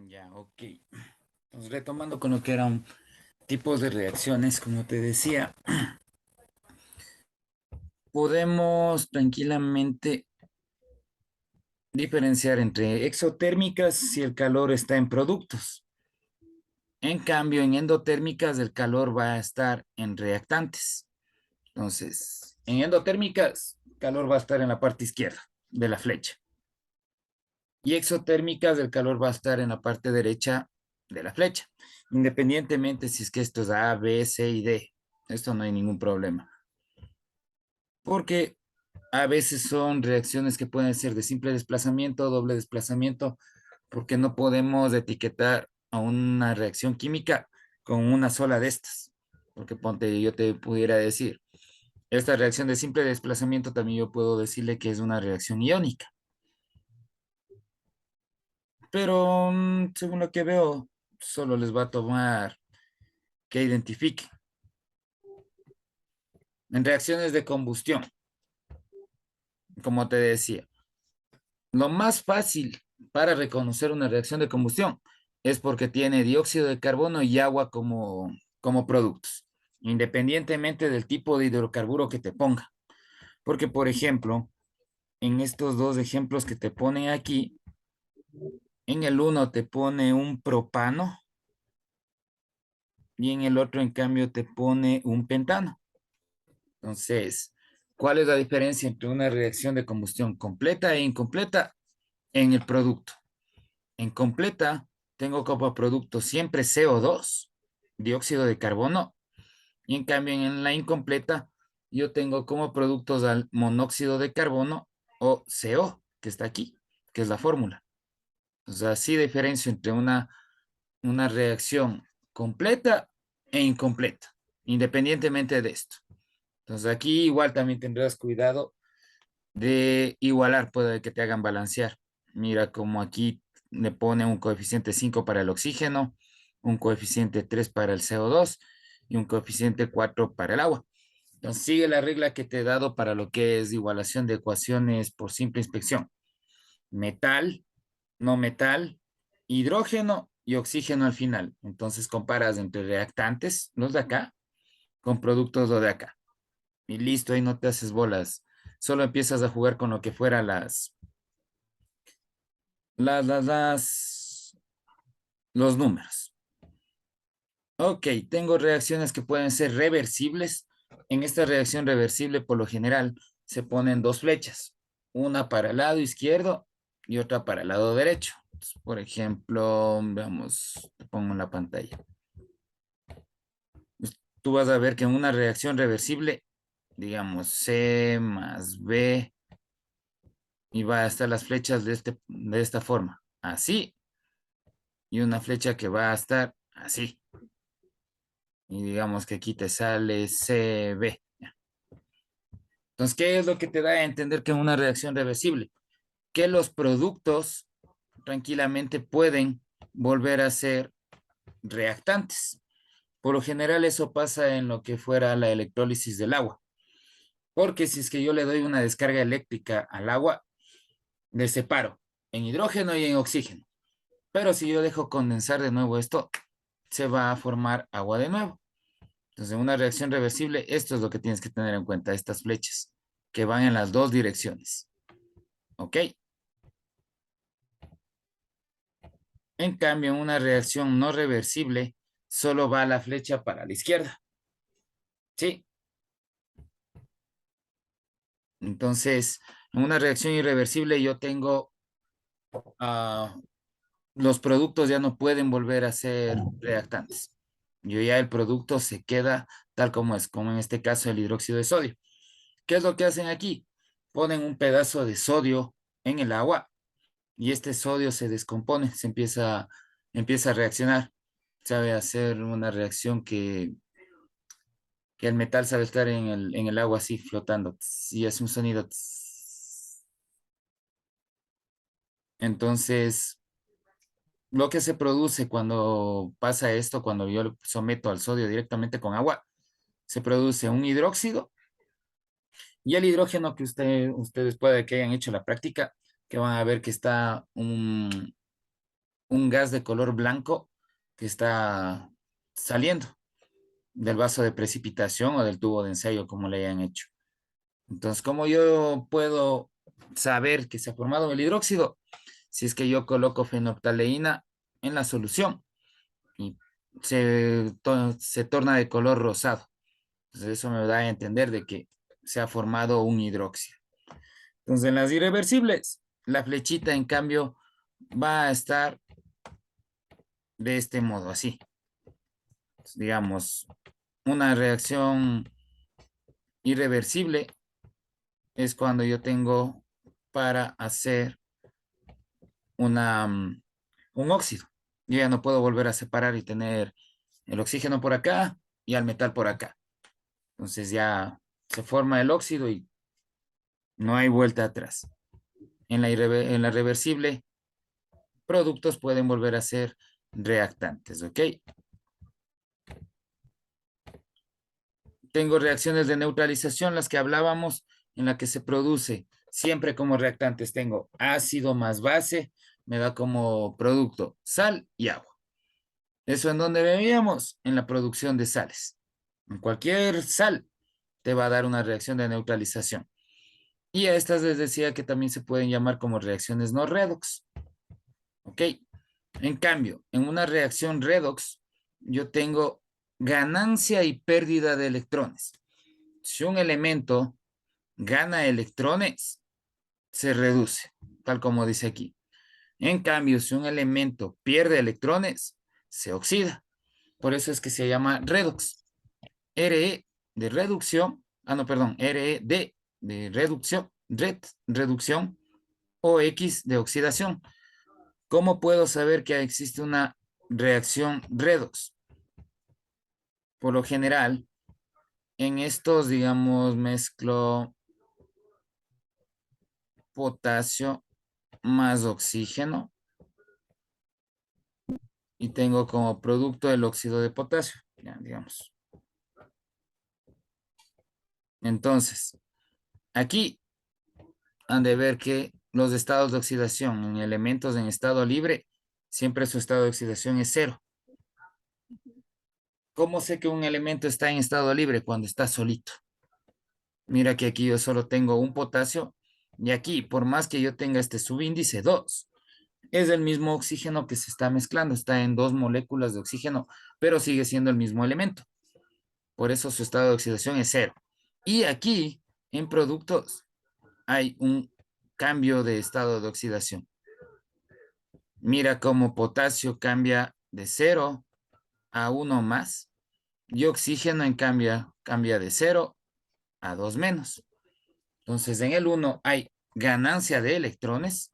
Ya, ok. Pues retomando con lo que eran tipos de reacciones, como te decía, podemos tranquilamente diferenciar entre exotérmicas si el calor está en productos. En cambio, en endotérmicas el calor va a estar en reactantes. Entonces, en endotérmicas, calor va a estar en la parte izquierda de la flecha. Y exotérmicas, el calor va a estar en la parte derecha de la flecha. Independientemente si es que esto es A, B, C y D. Esto no hay ningún problema. Porque a veces son reacciones que pueden ser de simple desplazamiento, doble desplazamiento, porque no podemos etiquetar a una reacción química con una sola de estas. Porque ponte, yo te pudiera decir, esta reacción de simple desplazamiento también yo puedo decirle que es una reacción iónica. Pero según lo que veo, solo les va a tomar que identifiquen. En reacciones de combustión, como te decía, lo más fácil para reconocer una reacción de combustión es porque tiene dióxido de carbono y agua como productos, independientemente del tipo de hidrocarburo que te ponga. Porque, por ejemplo, en estos dos ejemplos que te ponen aquí, en el uno te pone un propano y en el otro, en cambio, te pone un pentano. Entonces, ¿cuál es la diferencia entre una reacción de combustión completa e incompleta en el producto? En completa, tengo como producto siempre CO2, dióxido de carbono, y en cambio en la incompleta, yo tengo como productos al monóxido de carbono o CO, que está aquí, que es la fórmula. O sea, sí diferencio entre una reacción completa e incompleta, independientemente de esto. Entonces aquí igual también tendrás cuidado de igualar, puede que te hagan balancear. Mira como aquí le pone un coeficiente 5 para el oxígeno, un coeficiente 3 para el CO2 y un coeficiente 4 para el agua. Entonces sigue la regla que te he dado para lo que es igualación de ecuaciones por simple inspección. Metal, no metal, hidrógeno y oxígeno al final. Entonces comparas entre reactantes, los de acá, con productos los de acá. Y listo, ahí no te haces bolas. Solo empiezas a jugar con lo que fuera los números. Ok, tengo reacciones que pueden ser reversibles. En esta reacción reversible, por lo general, se ponen dos flechas, una para el lado izquierdo y otra para el lado derecho. Entonces, por ejemplo, veamos, te pongo en la pantalla. Pues, tú vas a ver que en una reacción reversible, digamos, C más B, y va a estar las flechas de esta forma, así, y una flecha que va a estar así. Y digamos que aquí te sale CB. Entonces, ¿qué es lo que te da a entender que es una reacción reversible? Que los productos tranquilamente pueden volver a ser reactantes. Por lo general eso pasa en lo que fuera la electrólisis del agua, porque si es que yo le doy una descarga eléctrica al agua, le separo en hidrógeno y en oxígeno. Pero si yo dejo condensar de nuevo esto, se va a formar agua de nuevo. Entonces, en una reacción reversible, esto es lo que tienes que tener en cuenta, estas flechas, que van en las dos direcciones. ¿Ok? En cambio, en una reacción no reversible, solo va la flecha para la izquierda. ¿Sí? Entonces, en una reacción irreversible, yo tengo uh, los productos ya no pueden volver a ser reactantes. Yo ya el producto se queda tal como es, como en este caso el hidróxido de sodio. ¿Qué es lo que hacen aquí? Ponen un pedazo de sodio en el agua y este sodio se descompone, empieza a reaccionar, sabe hacer una reacción que el metal sabe estar en el agua así flotando y es un sonido. Entonces, lo que se produce cuando pasa esto, cuando yo lo someto al sodio directamente con agua, se produce un hidróxido y el hidrógeno que ustedes puede que hayan hecho la práctica, que van a ver que está un gas de color blanco que está saliendo del vaso de precipitación o del tubo de ensayo, como le hayan hecho. Entonces, ¿cómo yo puedo saber que se ha formado el hidróxido? Si es que yo coloco fenolftaleína en la solución y se torna de color rosado. Entonces, eso me da a entender de que se ha formado un hidróxido. Entonces, en las irreversibles, la flechita, en cambio, va a estar de este modo, así. Digamos, una reacción irreversible es cuando yo tengo para hacer un óxido. Yo ya no puedo volver a separar y tener el oxígeno por acá y al metal por acá. Entonces ya se forma el óxido y no hay vuelta atrás. En la reversible, productos pueden volver a ser reactantes, ¿ok? Tengo reacciones de neutralización, las que hablábamos, en la que se produce siempre como reactantes. Tengo ácido más base, me da como producto sal y agua. ¿Eso en dónde veíamos? En la producción de sales. En cualquier sal te va a dar una reacción de neutralización. Y a estas les decía que también se pueden llamar como reacciones no redox. ¿Ok? En cambio, en una reacción redox, yo tengo ganancia y pérdida de electrones. Si un elemento gana electrones, se reduce, tal como dice aquí. En cambio, si un elemento pierde electrones, se oxida. Por eso es que se llama redox. Re de reducción, no, perdón, Red de reducción, reducción o X de oxidación. ¿Cómo puedo saber que existe una reacción redox? Por lo general, en estos, digamos, mezclo potasio más oxígeno y tengo como producto el óxido de potasio, ya, digamos. Entonces, aquí han de ver que los estados de oxidación en elementos en estado libre, siempre su estado de oxidación es cero. ¿Cómo sé que un elemento está en estado libre? Cuando está solito. Mira que aquí yo solo tengo un potasio y aquí, por más que yo tenga este subíndice 2, es el mismo oxígeno que se está mezclando, está en dos moléculas de oxígeno, pero sigue siendo el mismo elemento. Por eso su estado de oxidación es cero. Y aquí, en productos, hay un cambio de estado de oxidación. Mira cómo potasio cambia de 0 a 1 más y oxígeno en cambio cambia de 0 a 2 menos. Entonces en el uno hay ganancia de electrones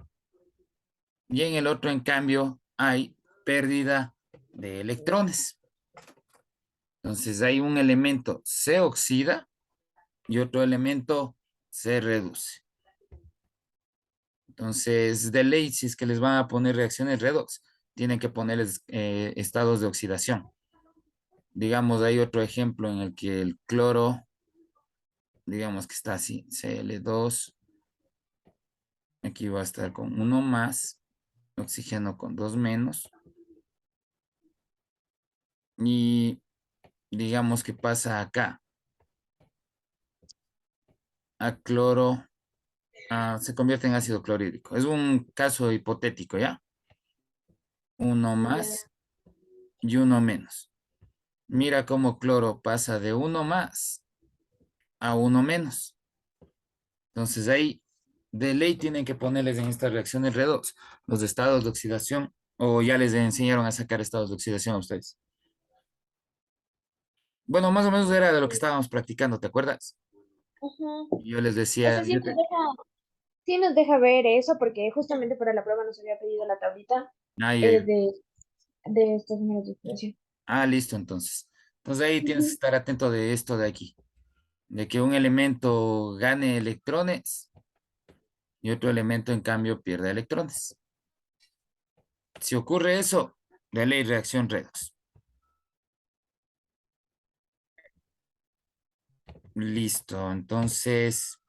y en el otro en cambio hay pérdida de electrones. Entonces hay un elemento se oxida y otro elemento se reduce. Entonces, de ley, si es que les van a poner reacciones redox, tienen que ponerles estados de oxidación. Digamos, hay otro ejemplo en el que el cloro, digamos que está así, Cl2, aquí va a estar con 1 más, oxígeno con 2 menos, y digamos que pasa acá, a cloro, se convierte en ácido clorhídrico. Es un caso hipotético, ¿ya? Uno más y uno menos. Mira cómo cloro pasa de uno más a uno menos. Entonces ahí de ley tienen que ponerles en estas reacciones redox los estados de oxidación o ya les enseñaron a sacar estados de oxidación a ustedes. Bueno, más o menos era de lo que estábamos practicando, ¿te acuerdas? Ujú. Yo les O decía, sea, sí nos deja ver eso porque justamente para la prueba nos había pedido la tablita ay, eh, ay, de, de estos números de expresión. listo, entonces. Entonces ahí tienes que Ujú. estar atento de esto de aquí, de que un elemento gane electrones y otro elemento en cambio pierde electrones. Si ocurre eso, de ley reacción redox. Listo, entonces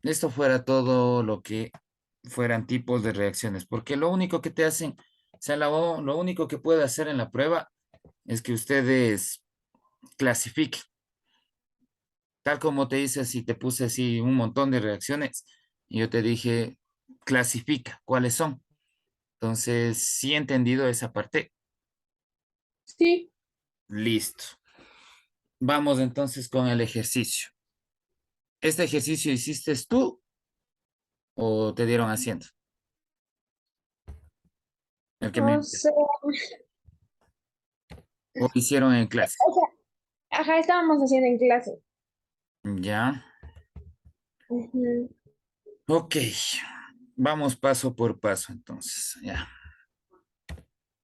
esto fuera todo lo que fueran tipos de reacciones, porque lo único que te hacen O sea, lo único que puede hacer en la prueba es que ustedes clasifiquen. Tal como te dice, si te puse así un montón de reacciones, y yo te dije, clasifica cuáles son. Entonces, sí he entendido esa parte. Sí. Listo. Vamos entonces con el ejercicio. ¿Este ejercicio hiciste tú o te dieron haciendo? El que me No sé. o hicieron en clase. O sea, ajá, estábamos haciendo en clase. Ya. Ujú. Ok. Vamos paso por paso entonces. Ya.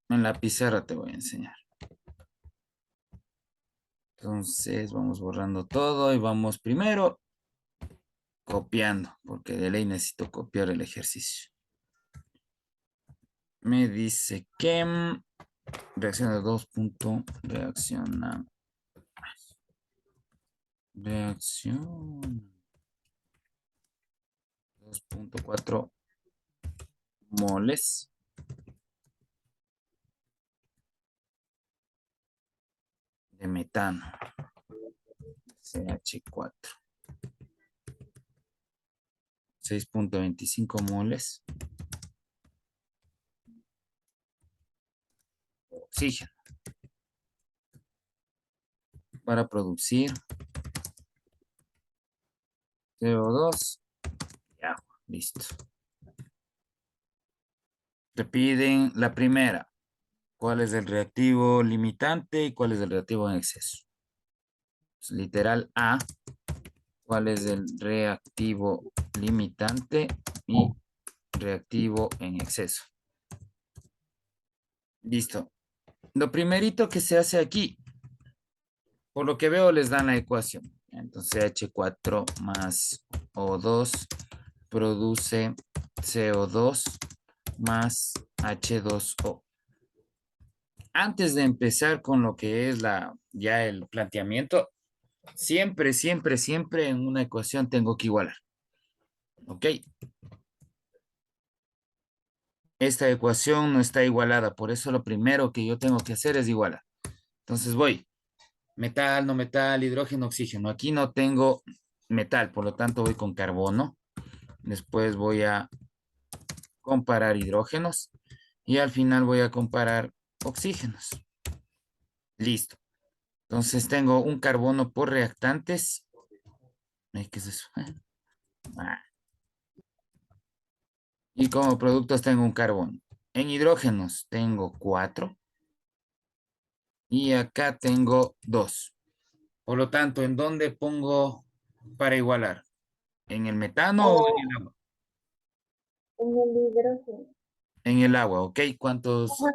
En la pizarra te voy a enseñar. Entonces vamos borrando todo y vamos primero copiando, porque de ley necesito copiar el ejercicio. Me dice que reacciona de dos puntos, reacción 2,4 moles de metano, CH4, 6,25 moles de oxígeno para producir CO2 y agua. Listo. Te piden la primera. ¿Cuál es el reactivo limitante y cuál es el reactivo en exceso? Pues, literal A. ¿Cuál es el reactivo limitante y reactivo en exceso? Listo. Lo primerito que se hace aquí, por lo que veo, les dan la ecuación. Entonces, H4 más O2 produce CO2 más H2O. Antes de empezar con lo que es ya el planteamiento, siempre, siempre, siempre en una ecuación tengo que igualar. ¿Ok? Esta ecuación no está igualada, por eso lo primero que yo tengo que hacer es igualar. Entonces voy, metal, no metal, hidrógeno, oxígeno. Aquí no tengo metal, por lo tanto voy con carbono. Después voy a comparar hidrógenos y al final voy a comparar oxígenos. Listo. Entonces tengo un carbono por reactantes. Ay, ¿qué es eso? Ah, y como productos tengo un carbono. En hidrógenos tengo 4 y acá tengo 2. Por lo tanto, ¿en dónde pongo para igualar? ¿En el metano o en Ah, el agua? en el hidrógeno. En el agua, ¿ok? ¿Cuántos? Ajá.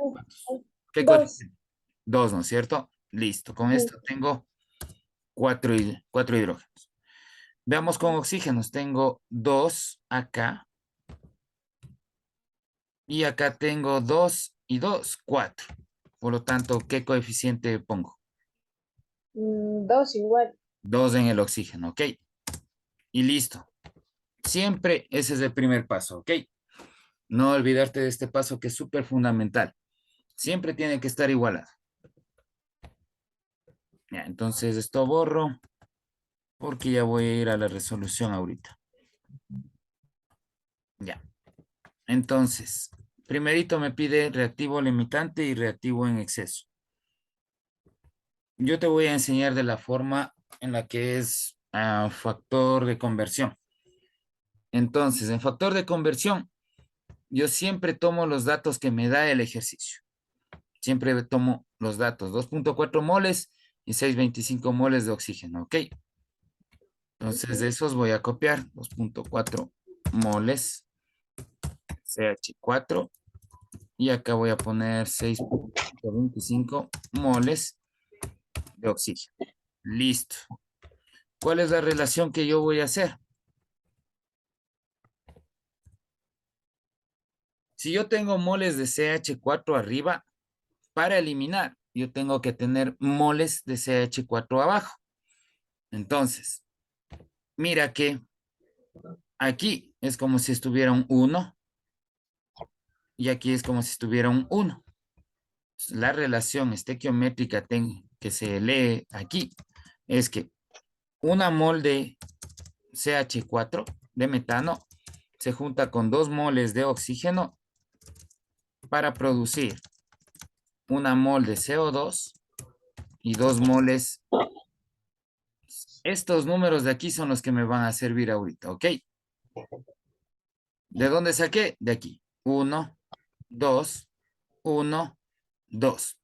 ¿Qué Dos. coeficiente? 2, ¿no es cierto? Listo. Con Ujú. esto tengo 4 hidrógenos. Veamos con oxígenos. Tengo 2 acá y acá tengo 2 y 2, 4. Por lo tanto, ¿qué coeficiente pongo? Dos igual. 2 en el oxígeno, ¿ok? Y listo. Siempre ese es el primer paso, ¿ok? No olvidarte de este paso que es súper fundamental. Siempre tiene que estar igualado. Ya, entonces esto borro porque ya voy a ir a la resolución ahorita. Ya. Entonces, primerito me pide reactivo limitante y reactivo en exceso. Yo te voy a enseñar de la forma en la que es factor de conversión. Entonces, en factor de conversión, yo siempre tomo los datos que me da el ejercicio. Siempre tomo los datos, 2,4 moles y 6,25 moles de oxígeno, ¿ok? Entonces, de esos voy a copiar 2,4 moles CH4 y acá voy a poner 6,25 moles de oxígeno. Listo. ¿Cuál es la relación que yo voy a hacer? Si yo tengo moles de CH4 arriba, para eliminar, yo tengo que tener moles de CH4 abajo. Entonces, mira que aquí es como si estuviera un 1 y aquí es como si estuviera un 1. La relación estequiométrica que se lee aquí es que una mol de CH4 de metano se junta con 2 moles de oxígeno para producir una mol de CO2 y 2 moles. Estos números de aquí son los que me van a servir ahorita, ¿ok? ¿De dónde saqué? De aquí. 1, 2, 1, 2.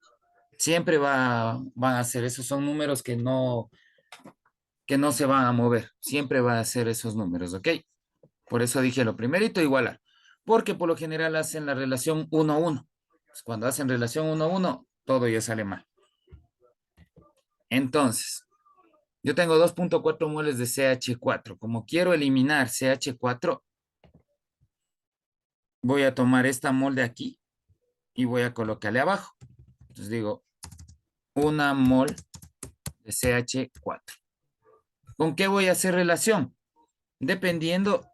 Siempre van a ser, esos son números que no se van a mover. Siempre va a ser esos números, ¿ok? Por eso dije lo primerito, igualar. Porque por lo general hacen la relación 1-1. Pues cuando hacen relación 1-1, todo ya sale mal. Entonces, yo tengo 2.4 moles de CH4. Como quiero eliminar CH4, voy a tomar esta mol de aquí y voy a colocarle abajo. Entonces digo, una mol de CH4. ¿Con qué voy a hacer relación? Dependiendo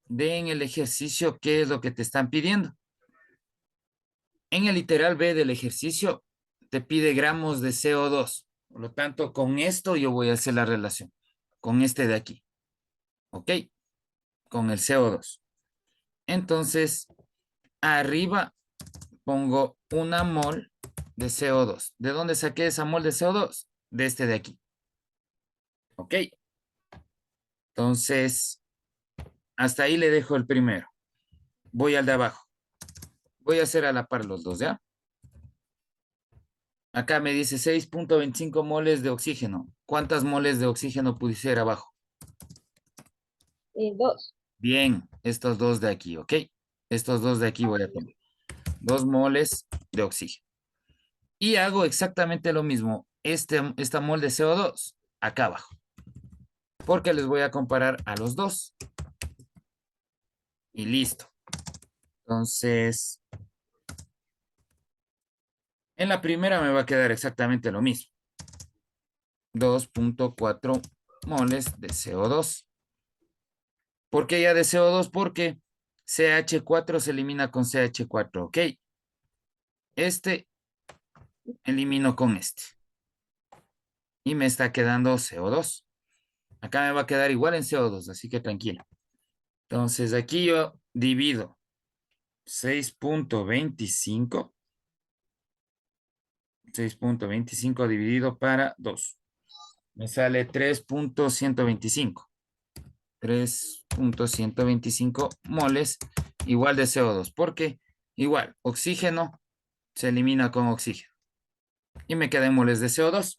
de en el ejercicio qué es lo que te están pidiendo. En el literal B del ejercicio te pide gramos de CO2. Por lo tanto, con esto yo voy a hacer la relación. Con este de aquí. ¿Ok? Con el CO2. Entonces, arriba pongo una mol de CO2. ¿De dónde saqué esa mol de CO2? De este de aquí. ¿Ok? Entonces, hasta ahí le dejo el primero. Voy al de abajo. Voy a hacer a la par los dos, ¿ya? Acá me dice 6.25 moles de oxígeno. ¿Cuántas moles de oxígeno pudiera abajo? 2. Bien, estos dos de aquí, ¿ok? Estos dos de aquí voy a tomar. 2 moles de oxígeno. Y hago exactamente lo mismo. Esta mol de CO2 acá abajo. Porque les voy a comparar a los dos. Y listo. Entonces, en la primera me va a quedar exactamente lo mismo. 2.4 moles de CO2. ¿Por qué ya de CO2? Porque CH4 se elimina con CH4, ¿ok? Este elimino con este. Y me está quedando CO2. Acá me va a quedar igual en CO2, así que tranquilo. Entonces aquí yo divido 6.25. 6.25 dividido para 2. Me sale 3.125. 3.125 moles igual de CO2. Porque igual, oxígeno se elimina con oxígeno. Y me quedan moles de CO2.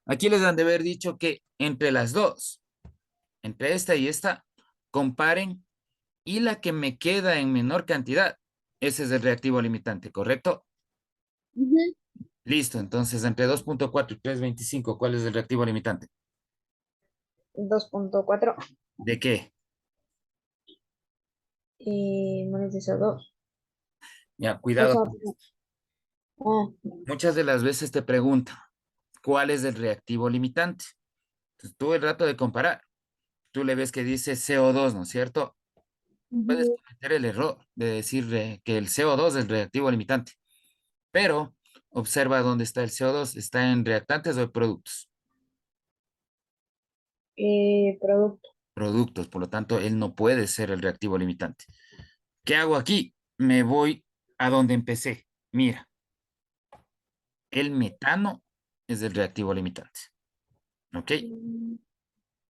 Aquí les han de haber dicho que entre las dos, entre esta y esta, comparen y la que me queda en menor cantidad, ese es el reactivo limitante, ¿correcto? Listo, entonces entre 2.4 y 3.25, ¿cuál es el reactivo limitante? 2.4 ¿De qué? moles de CO2. Ya, O cuidado. sea, ah, Muchas de las veces te preguntan, ¿cuál es el reactivo limitante? Entonces, tú el rato de comparar, tú le ves que dice CO2, ¿no es cierto? Puedes ujú, cometer el error de decir que el CO2 es el reactivo limitante, pero observa dónde está el CO2, ¿está en reactantes o en productos? producto. Productos, por lo tanto, él no puede ser el reactivo limitante. ¿Qué hago aquí? Me voy a donde empecé. Mira, el metano es el reactivo limitante. ¿Ok? Mm,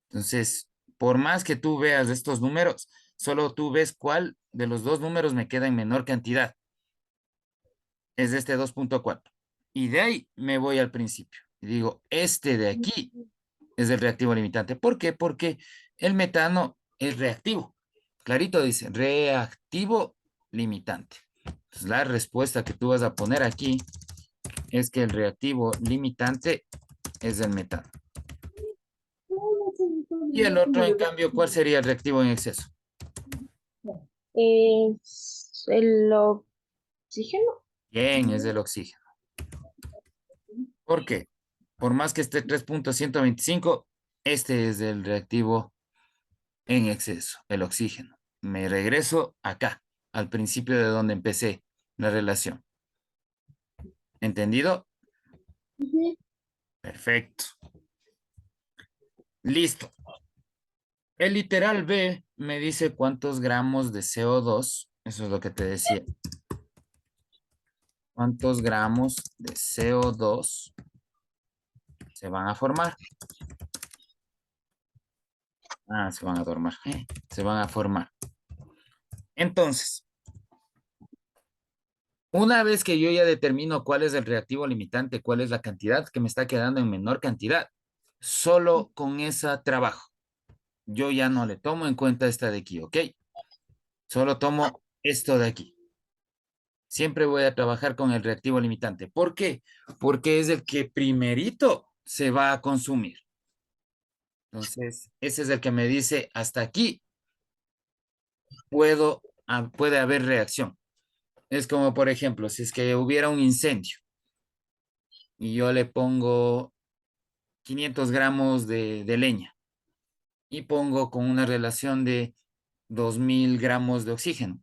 Entonces, por más que tú veas estos números, solo tú ves cuál de los dos números me queda en menor cantidad. Es este 2.4. Y de ahí me voy al principio. Y digo, este de aquí es el reactivo limitante. ¿Por qué? Porque el metano es reactivo. Clarito dice, reactivo limitante. Entonces, la respuesta que tú vas a poner aquí es que el reactivo limitante es el metano. Y el otro, en cambio, ¿cuál sería el reactivo en exceso? Es el oxígeno. Bien, es el oxígeno. ¿Por qué? Por más que esté 3.125, este es el reactivo en exceso, el oxígeno. Me regreso acá, al principio de donde empecé la relación. ¿Entendido? Ujú. Perfecto. Listo. El literal B me dice cuántos gramos de CO2, eso es lo que te decía. ¿Cuántos gramos de CO2 se van a formar? Ah, se van a formar. Se van a formar. Entonces, una vez que yo ya determino cuál es el reactivo limitante, cuál es la cantidad que me está quedando en menor cantidad, solo con esa trabajo. Yo ya no le tomo en cuenta esta de aquí, ¿ok? Solo tomo esto de aquí. Siempre voy a trabajar con el reactivo limitante. ¿Por qué? Porque es el que primerito se va a consumir. Entonces, ese es el que me dice, hasta aquí puede haber reacción. Es como, por ejemplo, si es que hubiera un incendio y yo le pongo 500 gramos de leña y pongo con una relación de 2000 gramos de oxígeno.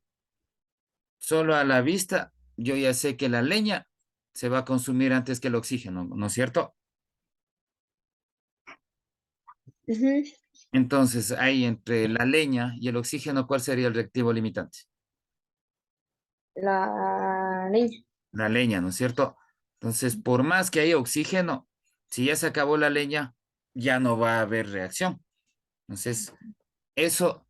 Solo a la vista, yo ya sé que la leña se va a consumir antes que el oxígeno, ¿no es cierto? Ujú. Entonces, ahí entre la leña y el oxígeno, ¿cuál sería el reactivo limitante? La niña. La leña, ¿no es cierto? Entonces, por más que haya oxígeno, si ya se acabó la leña, ya no va a haber reacción. Entonces, eso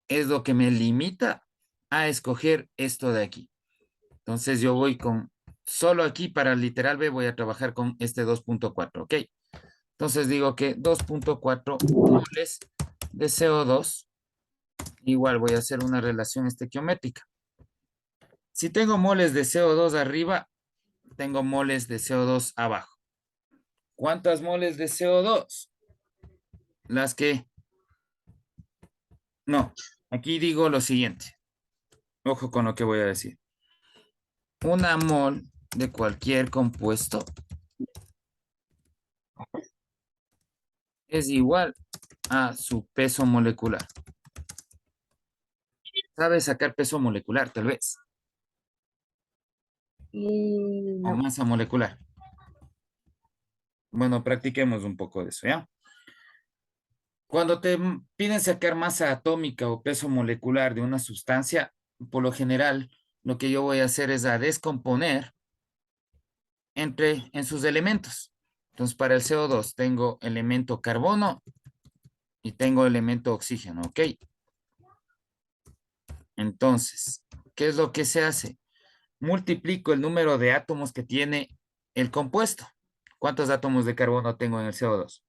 es lo que me limita a escoger esto de aquí. Entonces, yo voy con, solo aquí para el literal B voy a trabajar con este 2.4, ¿ok? Entonces digo que 2.4 moles de CO2, igual voy a hacer una relación estequiométrica. Si tengo moles de CO2 arriba, tengo moles de CO2 abajo. ¿Cuántas moles de CO2? Las que... No, aquí digo lo siguiente. Ojo con lo que voy a decir. Una mol de cualquier compuesto es igual a su peso molecular. ¿Sabes sacar peso molecular, tal vez? Y O no. masa molecular. Bueno, practiquemos un poco de eso, ¿ya? Cuando te piden sacar masa atómica o peso molecular de una sustancia, por lo general, lo que yo voy a hacer es a descomponer en sus elementos. Entonces, para el CO2 tengo elemento carbono y tengo elemento oxígeno, ¿ok? Entonces, ¿qué es lo que se hace? Multiplico el número de átomos que tiene el compuesto. ¿Cuántos átomos de carbono tengo en el CO2?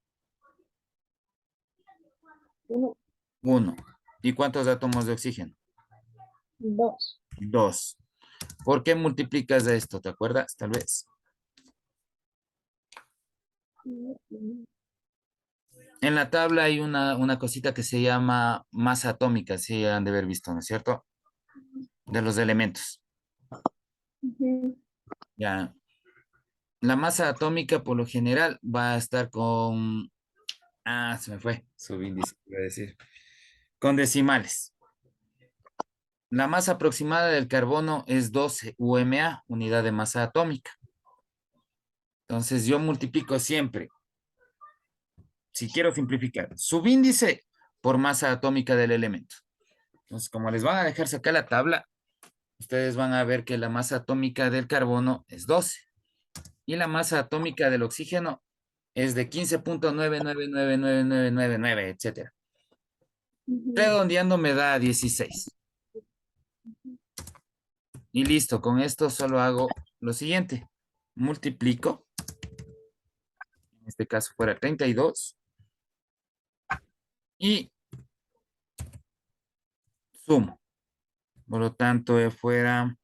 Uno, Uno. ¿Y cuántos átomos de oxígeno? dos. Dos. ¿Por qué multiplicas esto? ¿Te acuerdas? Tal vez. En la tabla hay una cosita que se llama masa atómica, si han de haber visto, ¿no es cierto? De los elementos. Ujú. Ya. La masa atómica por lo general va a estar con... Ah, se me fue. Subíndice, iba a decir. Con decimales. La masa aproximada del carbono es 12 UMA, unidad de masa atómica. Entonces yo multiplico siempre, si quiero simplificar, subíndice por masa atómica del elemento. Entonces, como les van a dejar sacar la tabla, ustedes van a ver que la masa atómica del carbono es 12 y la masa atómica del oxígeno es de 15.999999, etcétera. Ujú. Redondeando me da 16. Y listo, con esto solo hago lo siguiente. Multiplico, en este caso fuera 32, y sumo. Por lo tanto, fuera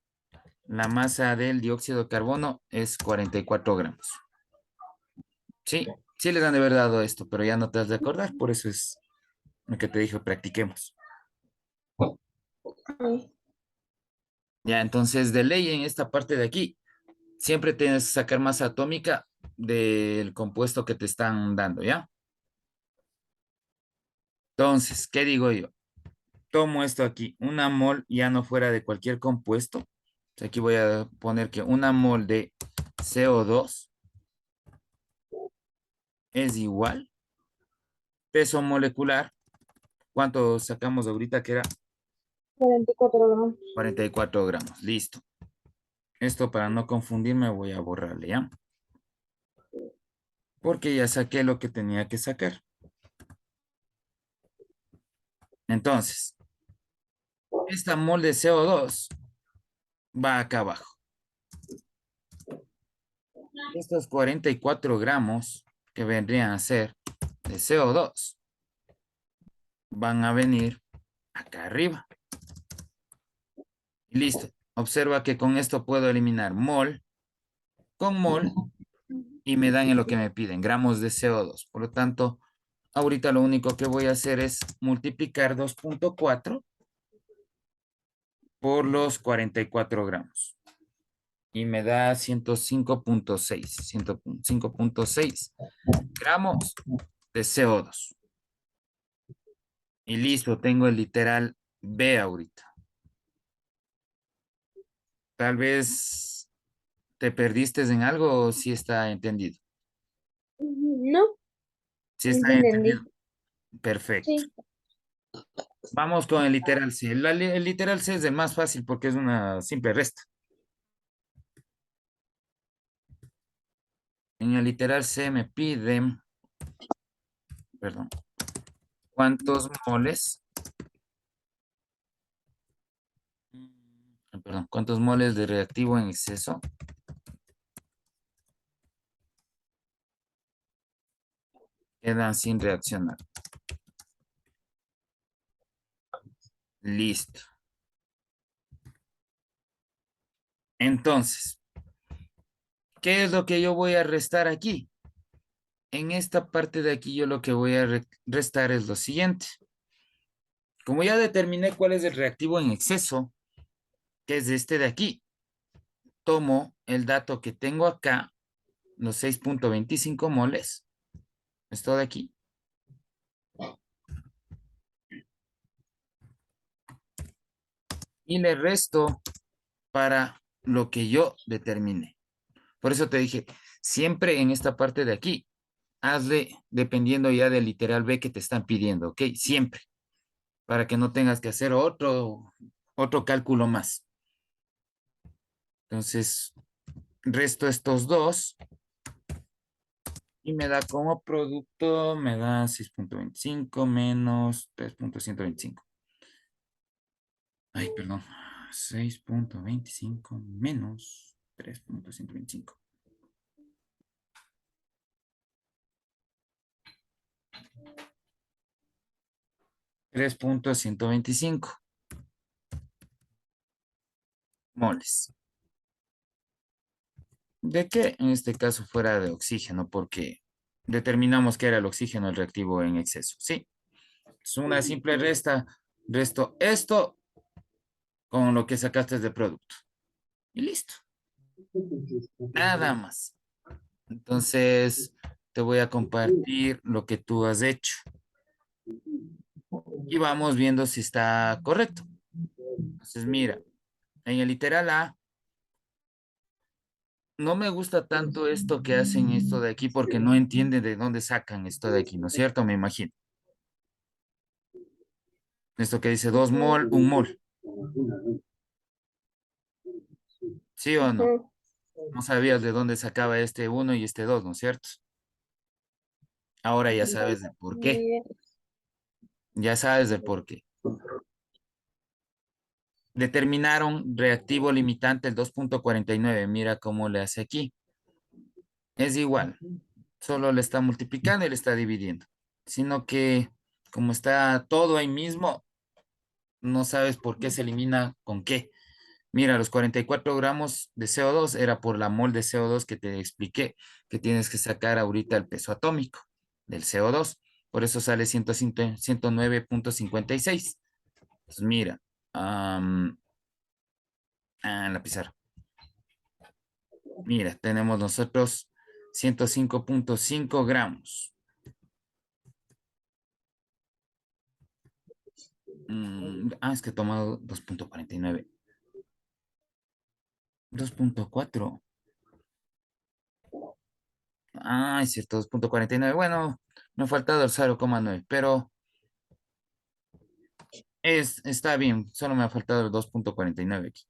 la masa del dióxido de carbono es 44 gramos. Sí, sí les han de haber dado esto, pero ya no te has de acordar, por eso es lo que te dije, practiquemos. Sí. Ya, entonces de ley en esta parte de aquí, siempre tienes que sacar masa atómica del compuesto que te están dando, ¿ya? Entonces, ¿qué digo yo? tomo esto aquí, una mol ya no fuera de cualquier compuesto. Aquí voy a poner que una mol de CO2 es igual peso molecular. ¿Cuánto sacamos ahorita que era? 44 gramos. 44 gramos. Listo. Esto para no confundirme voy a borrarle, ¿ya? Porque ya saqué lo que tenía que sacar. Entonces, esta mol de CO2 va acá abajo. Estos 44 gramos que vendrían a ser de CO2 van a venir acá arriba. Y listo. Observa que con esto puedo eliminar mol con mol y me dan en lo que me piden, gramos de CO2. Por lo tanto, ahorita lo único que voy a hacer es multiplicar 2.4 por los 44 gramos. Y me da 105.6 gramos de CO2. Y listo, tengo el literal B ahorita. Tal vez te perdiste en algo o sí está entendido. No, Sí está entendido. entendí. Perfecto. Sí. Vamos con el literal C. El literal C es el más fácil porque es una simple resta. En el literal C me piden, perdón, ¿cuántos moles? Perdón, ¿cuántos moles de reactivo en exceso quedan sin reaccionar? Listo. Entonces, ¿qué es lo que yo voy a restar aquí? En esta parte de aquí yo lo que voy a restar es lo siguiente. Como ya determiné cuál es el reactivo en exceso, que es este de aquí, tomo el dato que tengo acá, los 6.25 moles, esto de aquí, y le resto para lo que yo determine. Por eso te dije, siempre en esta parte de aquí, hazle dependiendo ya del literal B que te están pidiendo, ¿ok? Siempre, para que no tengas que hacer otro cálculo más. Entonces, resto estos dos y me da como producto, me da 6.25 menos 3.125. Ay, perdón. 6.25 menos 3.125. 3.125 moles. ¿De qué? En este caso fuera de oxígeno, porque determinamos que era el oxígeno el reactivo en exceso. Sí, es una simple resta. Resto esto con lo que sacaste de producto. Y listo. Nada más. Entonces, te voy a compartir lo que tú has hecho y vamos viendo si está correcto. Entonces, mira, en el literal A, no me gusta tanto esto que hacen esto de aquí porque no entienden de dónde sacan esto de aquí, ¿no es cierto? Me imagino. Esto que dice 2 mol, 1 mol. ¿Sí o no? Ujú. No sabías de dónde sacaba este uno y este 2, ¿no es cierto? Ahora ya sabes de por Muy qué. bien. Ya sabes del por qué. Determinaron reactivo limitante el 2.49. Mira cómo le hace aquí. Es igual. Solo le está multiplicando y le está dividiendo. Sino que como está todo ahí mismo, no sabes por qué se elimina con qué. Mira, los 44 gramos de CO2 era por la mol de CO2 que te expliqué, que tienes que sacar ahorita el peso atómico del CO2. Por eso sale 109.56. Pues mira, en la pizarra. Mira, tenemos nosotros 105.5 gramos. Es que he tomado 2,49. 2,4. Es cierto, 2,49. Bueno, me ha faltado el 0,9, pero está bien, solo me ha faltado el 2,49 aquí.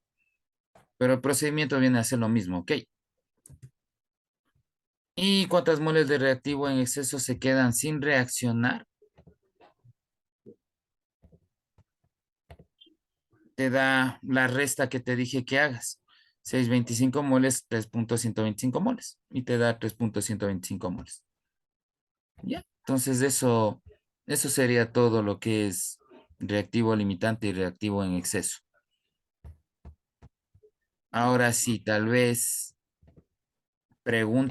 Pero el procedimiento viene a ser lo mismo, ¿ok? ¿Y cuántas moles de reactivo en exceso se quedan sin reaccionar? Te da la resta que te dije que hagas. 625 moles, 3,125 moles. Y te da 3,125 moles. Ya. Entonces eso sería todo lo que es reactivo limitante y reactivo en exceso. Ahora sí, tal vez pregunta.